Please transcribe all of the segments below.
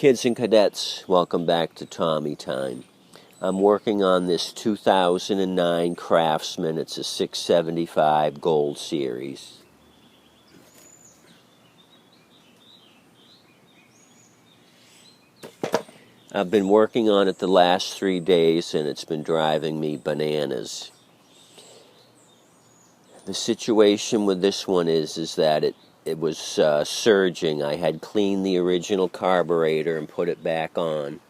Kids and cadets, welcome back to Tommy Time. I'm working on this 2009 Craftsman. It's a 675 Gold Series. I've been working on it the last 3 days and it's been driving me bananas. The situation with this one is that it was surging. I had cleaned the original carburetor and put it back on.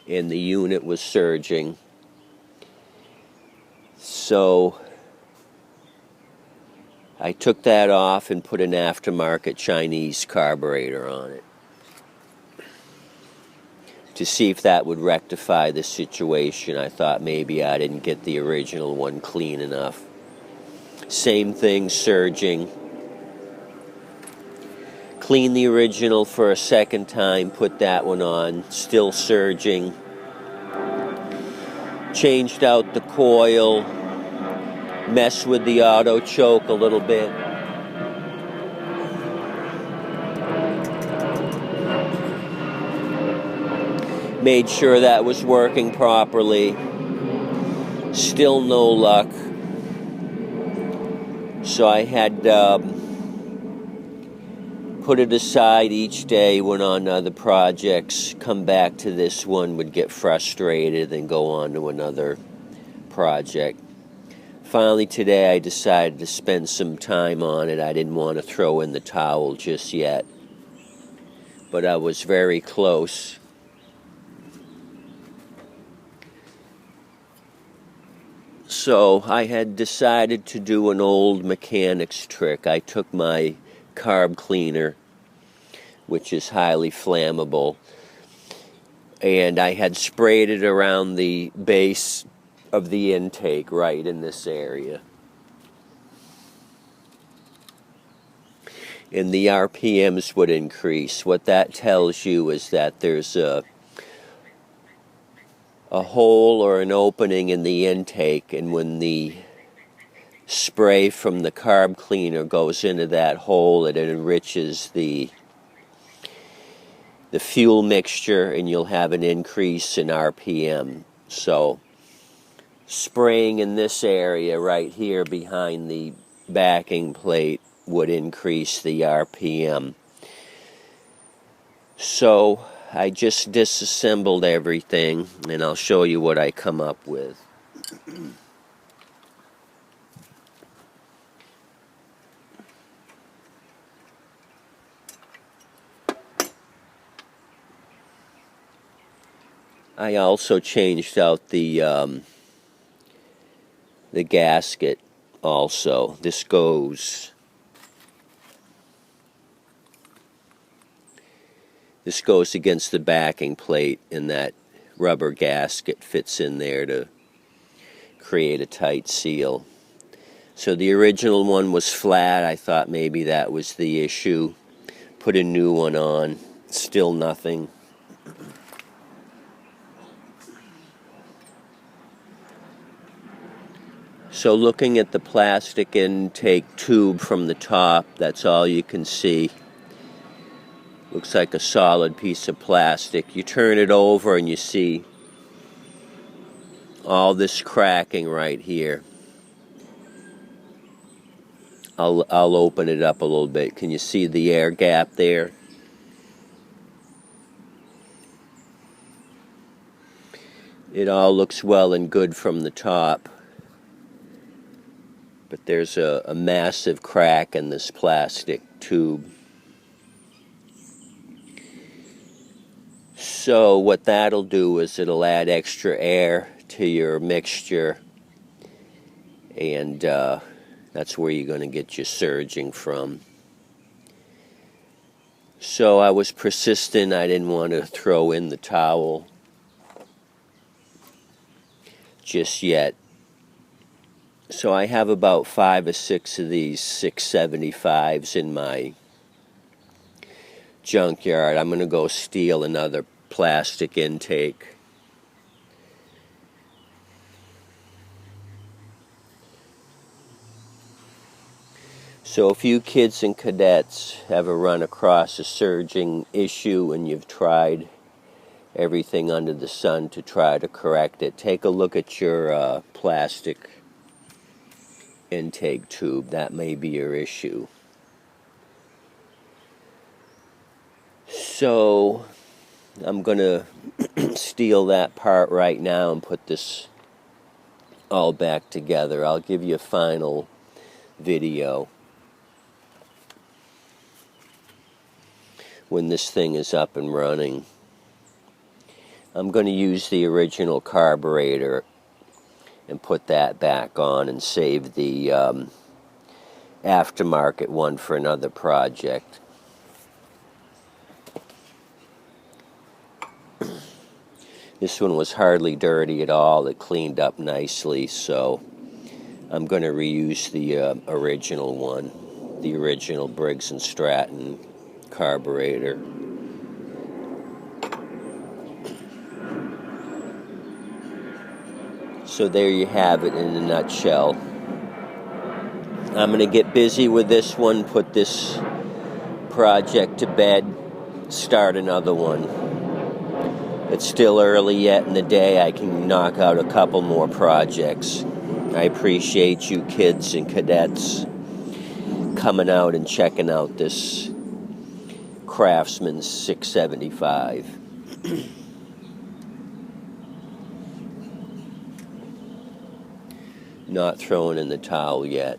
And the unit was surging. So I took that off and put an aftermarket Chinese carburetor on it to see if that would rectify the situation. I thought maybe I didn't get the original one clean enough. Same thing, surging. Clean the original for a second time, put that one on, still surging. Changed out the coil, messed with the auto choke a little bit. Made sure that was working properly. Still no luck. So I had put it aside each day, went on other projects, come back to this one, would get frustrated, and go on to another project. Finally today I decided to spend some time on it. I didn't want to throw in the towel just yet, but I was very close. So I had decided to do an old mechanic's trick. I took my carb cleaner, which is highly flammable, and I had sprayed it around the base of the intake right in this area. And the RPMs would increase. What that tells you is that there's a hole or an opening in the intake, and when the spray from the carb cleaner goes into that hole, it enriches the fuel mixture and you'll have an increase in RPM. So spraying in this area right here behind the backing plate would increase the RPM. So I just disassembled everything, and I'll show you what I come up with. I also changed out the gasket also. This goes against the backing plate, and that rubber gasket fits in there to create a tight seal. So the original one was flat. I thought maybe that was the issue. Put a new one on. Still nothing. So looking at the plastic intake tube from the top, that's all you can see. Looks like a solid piece of plastic. You turn it over and you see all this cracking right here. I'll open it up a little bit. Can you see the air gap there? It all looks well and good from the top, but there's a massive crack in this plastic tube. So what that'll do is it'll add extra air to your mixture, and that's where you're going to get your surging from. So I was persistent. I didn't want to throw in the towel just yet. So I have about 5 or 6 of these 675s in my junkyard. I'm going to go steal another plastic intake. So if you kids and cadets ever run across a surging issue and you've tried everything under the sun to try to correct it, take a look at your plastic intake tube. That may be your issue. So I'm going to steal that part right now and put this all back together. I'll give you a final video when this thing is up and running. I'm going to use the original carburetor and put that back on and save the aftermarket one for another project. This one was hardly dirty at all. It cleaned up nicely, so I'm going to reuse the original one, the original Briggs and Stratton carburetor. So there you have it in a nutshell. I'm going to get busy with this one, put this project to bed, start another one. It's still early yet in the day. I can knock out a couple more projects. I appreciate you kids and cadets coming out and checking out this Craftsman 675. Not throwing in the towel yet.